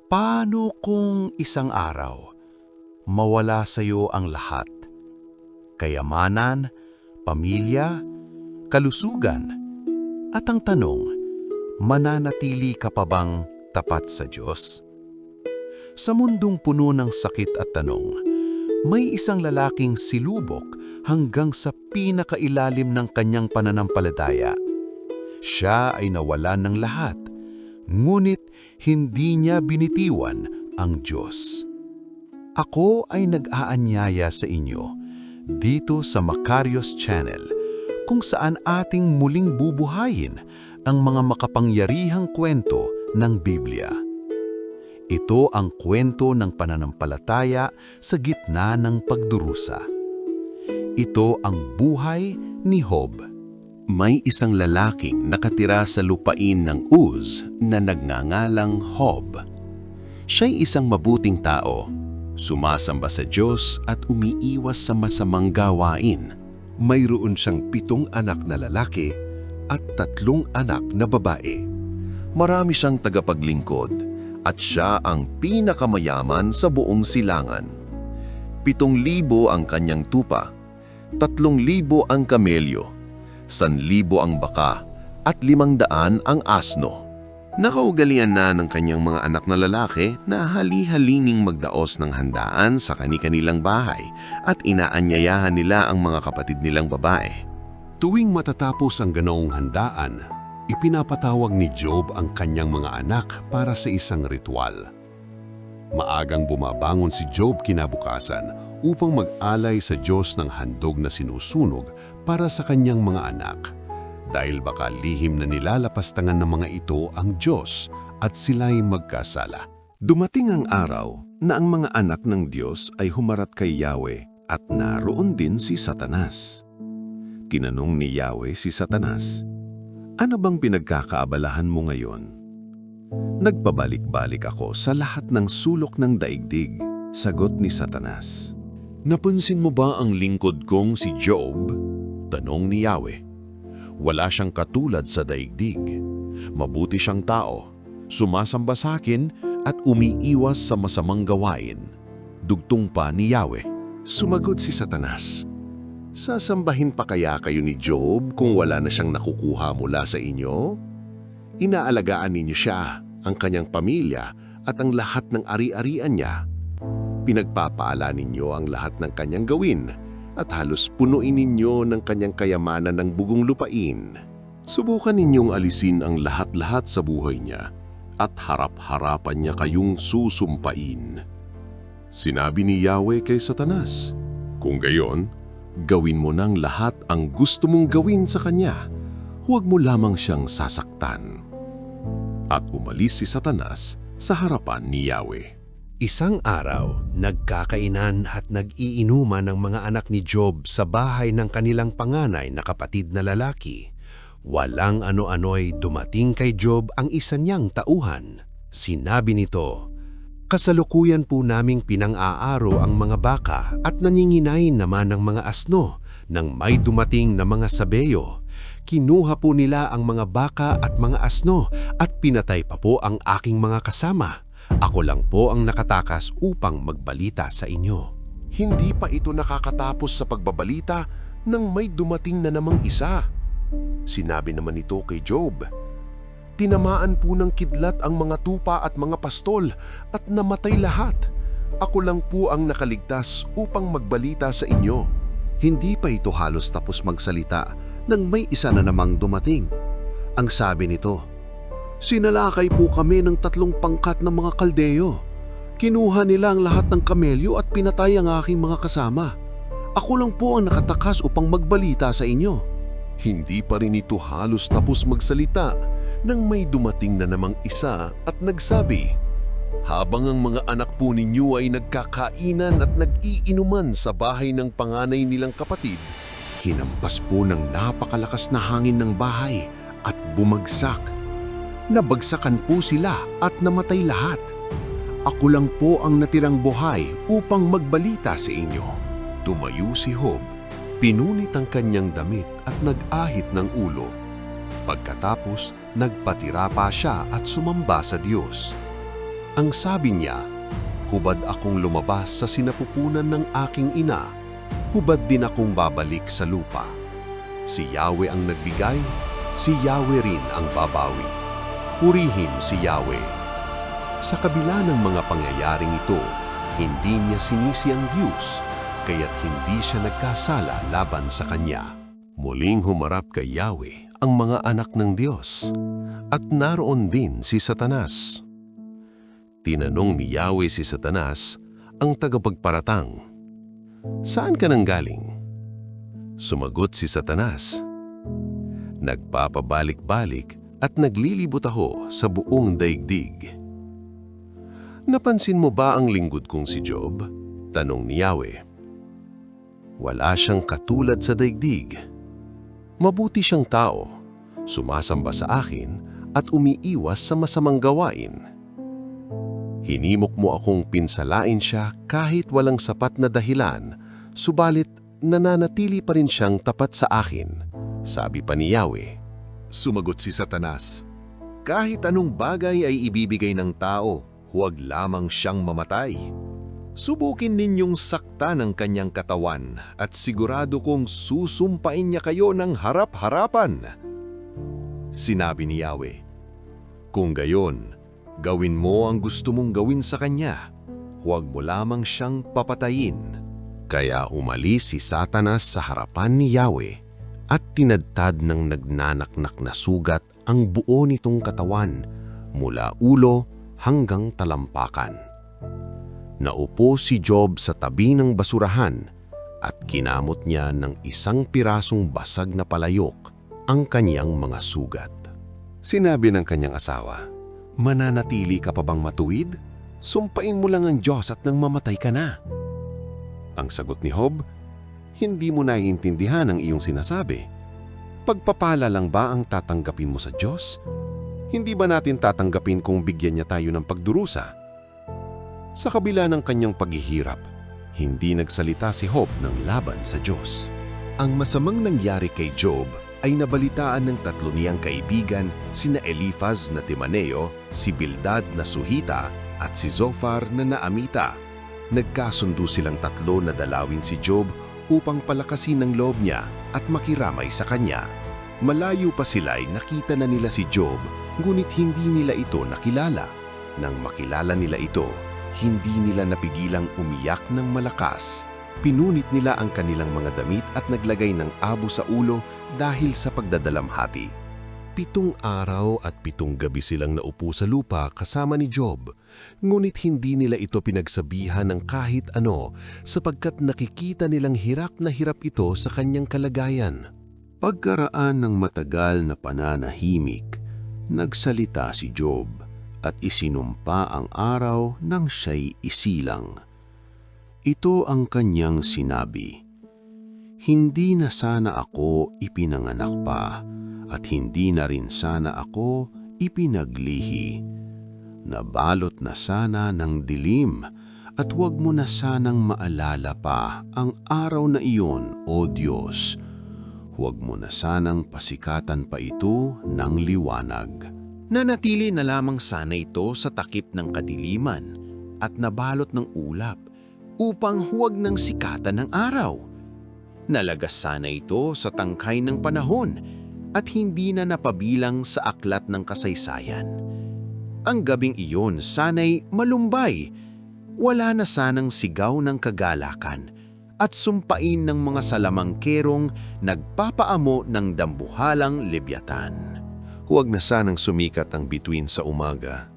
Paano kung isang araw, mawala sa iyo ang lahat? Kayamanan, pamilya, kalusugan, at ang tanong, mananatili ka pa bang tapat sa Diyos? Sa mundong puno ng sakit at tanong, may isang lalaking silubok hanggang sa pinakailalim ng kanyang pananampalataya. Siya ay nawalan ng lahat, ngunit hindi niya binitiwan ang Diyos. Ako ay nag-aanyaya sa inyo dito sa Macarios Channel kung saan ating muling bubuhayin ang mga makapangyarihang kwento ng Biblia. Ito ang kwento ng pananampalataya sa gitna ng pagdurusa. Ito ang buhay ni Job. May isang lalaking nakatira sa lupain ng Uz na nagngangalang Job. Siya'y isang mabuting tao, sumasamba sa Diyos at umiiwas sa masamang gawain. Mayroon siyang 7 anak na lalaki at 3 anak na babae. Marami siyang tagapaglingkod at siya ang pinakamayaman sa buong silangan. 7,000 ang kanyang tupa, 3,000 ang kamelyo, 1,000 ang baka at 500 ang asno. Nakaugalian na ng kanyang mga anak na lalaki na hali-halining magdaos ng handaan sa kani-kanilang bahay at inaanyayahan nila ang mga kapatid nilang babae. Tuwing matatapos ang ganoong handaan, ipinapatawag ni Job ang kanyang mga anak para sa isang ritual. Maagang bumabangon si Job kinabukasan upang mag-alay sa Diyos ng handog na sinusunog para sa kanyang mga anak, dahil baka lihim na nilalapastangan ng mga ito ang Diyos at sila'y magkasala. Dumating ang araw na ang mga anak ng Diyos ay humarap kay Yahweh at naroon din si Satanas. Tinanong ni Yahweh si Satanas, "Ano bang pinagkakaabalahan mo ngayon?" "Nagpabalik-balik ako sa lahat ng sulok ng daigdig," sagot ni Satanas. "Napansin mo ba ang lingkod kong si Job?" tanong ni Yahweh. "Wala siyang katulad sa daigdig. Mabuti siyang tao, sumasamba sa akin at umiiwas sa masamang gawain." Dugtong pa ni Yahweh. Sumagot si Satanas, "Sasambahin pa kaya kayo ni Job kung wala na siyang nakukuha mula sa inyo? Inaalagaan ninyo siya, ang kanyang pamilya at ang lahat ng ari-arian niya. Pinagpapaala ninyo ang lahat ng kanyang gawin at halos punuin ninyo ng kanyang kayamanan ng bugong lupain. Subukan ninyong alisin ang lahat-lahat sa buhay niya at harap-harapan niya kayong susumpain." Sinabi ni Yahweh kay Satanas, "Kung gayon, gawin mo ng lahat ang gusto mong gawin sa kanya. Huwag mo lamang siyang sasaktan." At umalis si Satanas sa harapan ni Yahweh. Isang araw, nagkakainan at nag-iinuman ng mga anak ni Job sa bahay ng kanilang panganay na kapatid na lalaki. Walang ano-ano'y dumating kay Job ang isa niyang tauhan. Sinabi nito, "Kasalukuyan po naming pinang-aaro ang mga baka at nanginginain naman ang mga asno nang may dumating na mga sabeyo. Kinuha po nila ang mga baka at mga asno at pinatay pa po ang aking mga kasama. Ako lang po ang nakatakas upang magbalita sa inyo." Hindi pa ito nakakatapos sa pagbabalita nang may dumating na namang isa. Sinabi naman ito kay Job, "Tinamaan po ng kidlat ang mga tupa at mga pastol at namatay lahat. Ako lang po ang nakaligtas upang magbalita sa inyo." Hindi pa ito halos tapos magsalita nang may isa na namang dumating. Ang sabi nito, "Sinalakay po kami ng 3 pangkat ng mga kaldeyo. Kinuha nila ang lahat ng kamelyo at pinatay ang aking mga kasama. Ako lang po ang nakatakas upang magbalita sa inyo." Hindi pa rin ito halos tapos magsalita nang may dumating na namang isa at nagsabi, "Habang ang mga anak po ninyo ay nagkakainan at nag-iinuman sa bahay ng panganay nilang kapatid, hinampas po ng napakalakas na hangin ng bahay at bumagsak. Nabagsakan po sila at namatay lahat. Ako lang po ang natirang buhay upang magbalita sa inyo." Tumayo si Job, pinunit ang kanyang damit at nag-ahit ng ulo. Pagkatapos, nagpatira pa siya at sumamba sa Diyos. Ang sabi niya, hubad akong lumabas sa sinapupunan ng aking ina, hubad din akong babalik sa lupa. Si Yahweh ang nagbigay, si Yahweh rin ang babawi. Purihin si Yahweh. Sa kabila ng mga pangyayaring ito, hindi niya sinisi ang Diyos, kaya't hindi siya nagkasala laban sa Kanya. Muling humarap kay Yahweh ang mga anak ng Diyos, at naroon din si Satanas. Tinanong ni Yahweh si Satanas, ang tagapagparatang, "Saan ka nang galing?" Sumagot si Satanas, "Nagpapabalik-balik at naglilibot ako sa buong daigdig." "Napansin mo ba ang lingkod kong si Job?" Tanong ni Yahweh. "Wala siyang katulad sa daigdig. Mabuti siyang tao, sumasamba sa akin at umiiwas sa masamang gawain. Hinimok mo akong pinsalain siya kahit walang sapat na dahilan, subalit nananatili pa rin siyang tapat sa akin," sabi pa ni Yahweh. Sumagot si Satanas, "Kahit anong bagay ay ibibigay ng tao, huwag lamang siyang mamatay. Subukin ninyong sakta ng kanyang katawan at sigurado kong susumpain niya kayo ng harap-harapan." Sinabi ni Yahweh, "Kung gayon, gawin mo ang gusto mong gawin sa kanya. Huwag mo lamang siyang papatayin." Kaya umalis si Satanas sa harapan ni Yahweh at tinadtad ng nagnanaknak na sugat ang buo nitong katawan mula ulo hanggang talampakan. Naupo si Job sa tabi ng basurahan at kinamot niya ng isang pirasong basag na palayok ang kanyang mga sugat. Sinabi ng kanyang asawa, "Mananatili ka pa bang matuwid? Sumpain mo lang ang Diyos at nang mamatay ka na." Ang sagot ni Job, "Hindi mo naiintindihan ang iyong sinasabi. Pagpapala lang ba ang tatanggapin mo sa Diyos? Hindi ba natin tatanggapin kung bigyan niya tayo ng pagdurusa?" Sa kabila ng kanyang paghihirap, hindi nagsalita si Job ng laban sa Diyos. Ang masamang nangyari kay Job ay nabalitaan ng tatlo niyang kaibigan, sina Elifaz na Timaneo, si Bildad na Suhita at si Zophar na Naamita. Nagkasundo silang tatlo na dalawin si Job upang palakasin ang loob niya at makiramay sa kanya. Malayo pa sila ay nakita na nila si Job, ngunit hindi nila ito nakilala. Nang makilala nila ito, hindi nila napigilang umiyak ng malakas. Pinunit nila ang kanilang mga damit at naglagay ng abo sa ulo dahil sa pagdadalamhati. 7 araw at 7 gabi silang naupo sa lupa kasama ni Job, ngunit hindi nila ito pinagsabihan ng kahit ano sapagkat nakikita nilang hirap na hirap ito sa kanyang kalagayan. Pagkaraan ng matagal na pananahimik, nagsalita si Job at isinumpa ang araw nang siya'y isilang. Ito ang kanyang sinabi, "Hindi na sana ako ipinanganak pa at hindi na rin sana ako ipinaglihi. Nabalot na sana ng dilim at huwag mo na sanang maalala pa ang araw na iyon, O Diyos. Huwag mo na sanang pasikatan pa ito ng liwanag." Nanatili na lamang sana ito sa takip ng kadiliman at nabalot ng ulap upang huwag nang sikatan ng araw. Nalagas sana ito sa tangkay ng panahon at hindi na napabilang sa aklat ng kasaysayan. Ang gabing iyon sana'y malumbay, wala na sanang sigaw ng kagalakan at sumpain ng mga salamangkerong nagpapaamo ng dambuhalang Lebyatan. Huwag na sanang sumikat ang bituin sa umaga,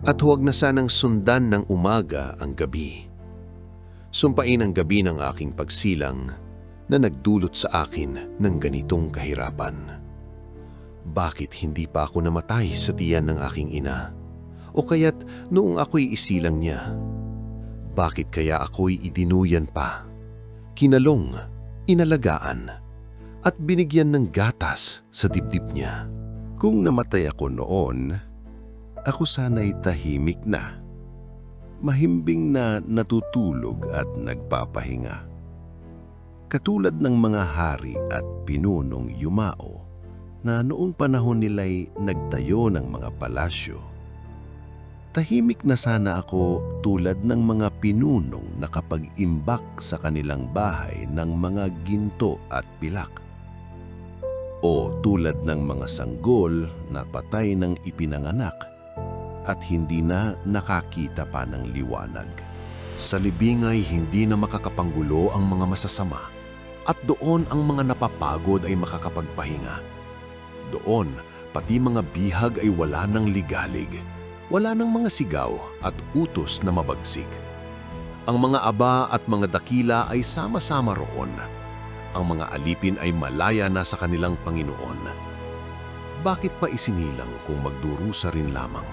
at huwag na sanang sundan ng umaga ang gabi. Sumpain ang gabi ng aking pagsilang na nagdulot sa akin ng ganitong kahirapan. Bakit hindi pa ako namatay sa tiyan ng aking ina? O kaya't noong ako'y isilang niya? Bakit kaya ako'y idinuyan pa, kinalong, inalagaan, at binigyan ng gatas sa dibdib niya? Kung namatay ako noon, ako sana'y tahimik na, mahimbing na natutulog at nagpapahinga. Katulad ng mga hari at pinunong yumao na noong panahon nila'y nagtayo ng mga palasyo. Tahimik na sana ako tulad ng mga pinunong nakapag-imbak sa kanilang bahay ng mga ginto at pilak. O tulad ng mga sanggol na patay ng ipinanganak at hindi na nakakita pa ng liwanag. Sa libing ay hindi na makakapanggulo ang mga masasama at doon ang mga napapagod ay makakapagpahinga. Doon, pati mga bihag ay wala ng ligalig, wala ng mga sigaw at utos na mabagsik. Ang mga aba at mga dakila ay sama-sama roon. Ang mga alipin ay malaya na sa kanilang Panginoon. Bakit pa isinilang kung magdurusa rin lamang?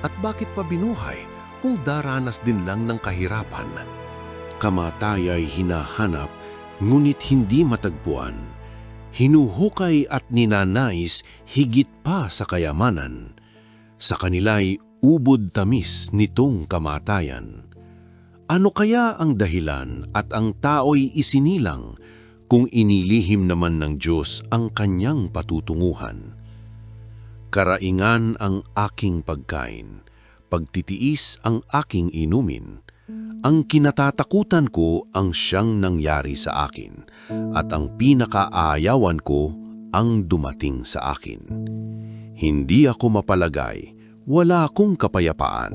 At bakit pa binuhay kung daranas din lang ng kahirapan? Kamatay ay hinahanap ngunit hindi matagpuan. Hinuhukay at ninanais higit pa sa kayamanan. Sa kanila'y ubod tamis nitong kamatayan. Ano kaya ang dahilan at ang tao'y isinilang kung inilihim naman ng Diyos ang kanyang patutunguhan? Karaingan ang aking pagkain, pagtitiis ang aking inumin. Ang kinatatakutan ko ang siyang nangyari sa akin, at ang pinakaayawan ko ang dumating sa akin. Hindi ako mapalagay, wala akong kapayapaan.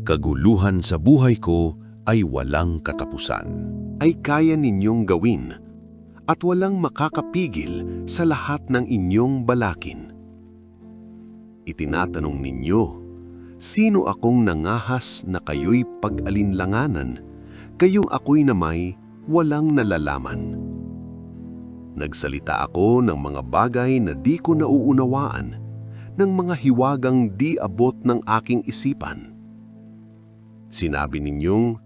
Kaguluhan sa buhay ko ay walang katapusan. Ay kaya ninyong gawin at walang makakapigil sa lahat ng inyong balakin. Itinatanong ninyo, sino akong nangahas na kayo'y pag-alinlanganan, kayong ako'y namay walang nalalaman. Nagsalita ako ng mga bagay na di ko nauunawaan, ng mga hiwagang di abot ng aking isipan. Sinabi ninyong,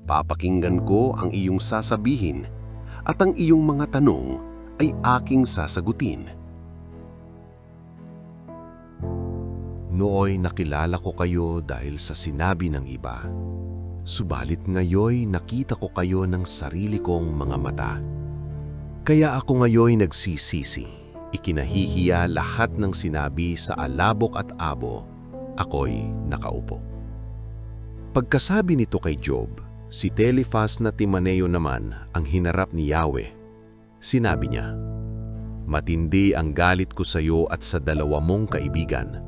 papakinggan ko ang iyong sasabihin at ang iyong mga tanong ay aking sasagutin. Nooy nakilala ko kayo dahil sa sinabi ng iba. Subalit ngayoy nakita ko kayo ng sarili kong mga mata. Kaya ako ngayoy nagsisisi. Ikinahihiya lahat ng sinabi sa alabok at abo. Ako'y nakaupo. Pagkasabi nito kay Job, si Eliphaz na Timaneo naman ang hinarap ni Yahweh. Sinabi niya, matindi ang galit ko sa iyo at sa dalawa mong kaibigan,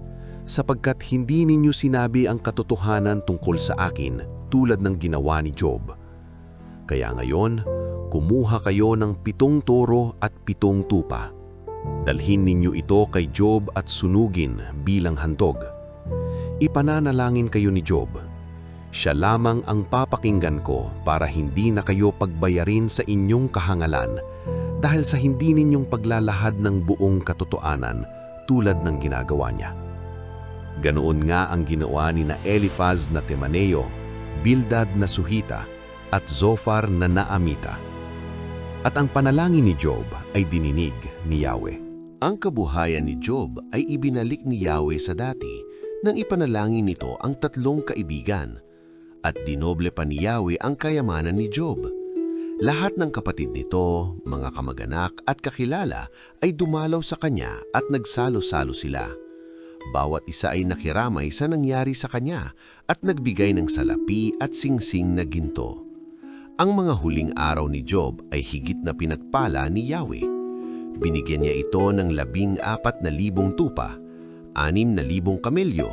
sapagkat hindi ninyo sinabi ang katotohanan tungkol sa akin tulad ng ginawa ni Job. Kaya ngayon, kumuha kayo ng 7 toro at 7 tupa. Dalhin ninyo ito kay Job at sunugin bilang handog. Ipananalangin kayo ni Job. Siya lamang ang papakinggan ko para hindi na kayo pagbayarin sa inyong kahangalan dahil sa hindi ninyong paglalahad ng buong katotohanan tulad ng ginagawa niya. Ganoon nga ang ginawa ni na Eliphaz na Timaneo, Bildad na Suhita at Zophar na Naamita. At ang panalangin ni Job ay dininig ni Yahweh. Ang kabuhayan ni Job ay ibinalik ni Yahweh sa dati nang ipanalangin nito ang 3 kaibigan at dinoble pa ni Yahweh ang kayamanan ni Job. Lahat ng kapatid nito, mga kamag-anak at kakilala ay dumalaw sa kanya at nagsalo-salo sila. Bawat isa ay nakiramay sa nangyari sa kanya at nagbigay ng salapi at singsing na ginto. Ang mga huling araw ni Job ay higit na pinagpala ni Yahweh. Binigyan niya ito ng 14,000 tupa, 6,000 kamelyo,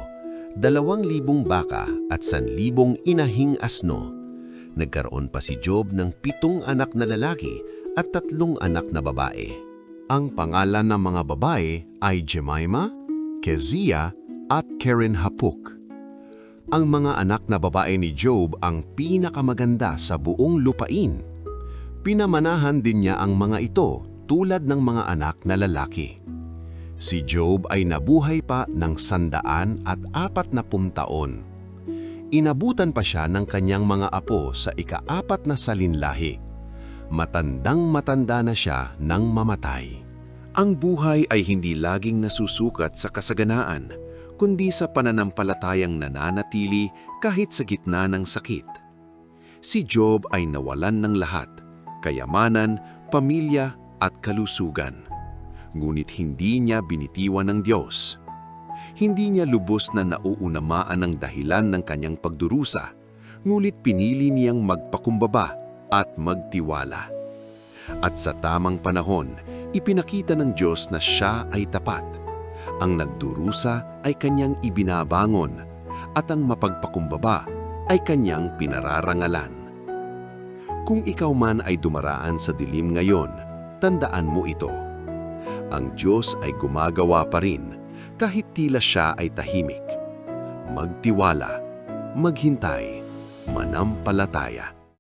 2,000 baka at 1,000 inahing asno. Nagkaroon pa si Job ng 7 anak na lalaki at 3 anak na babae. Ang pangalan ng mga babae ay Jemima, Kezia at Keren-Hapuk. Ang mga anak na babae ni Job ang pinakamaganda sa buong lupain. Pinamanahan din niya ang mga ito tulad ng mga anak na lalaki. Si Job ay nabuhay pa ng 140 taon. Inabutan pa siya ng kanyang mga apo sa ika-4 na salinlahi. Matandang-matanda na siya nang mamatay. Ang buhay ay hindi laging nasusukat sa kasaganaan, kundi sa pananampalatayang nananatili kahit sa gitna ng sakit. Si Job ay nawalan ng lahat, kayamanan, pamilya at kalusugan. Ngunit hindi niya binitiwan ng Diyos. Hindi niya lubos na nauunamaan ang dahilan ng kanyang pagdurusa, ngulit pinili niyang magpakumbaba at magtiwala. At sa tamang panahon, ipinakita ng Diyos na siya ay tapat. Ang nagdurusa ay kanyang ibinabangon, at ang mapagpakumbaba ay kanyang pinararangalan. Kung ikaw man ay dumaraan sa dilim ngayon, tandaan mo ito. Ang Diyos ay gumagawa pa rin kahit tila siya ay tahimik. Magtiwala, maghintay, manampalataya.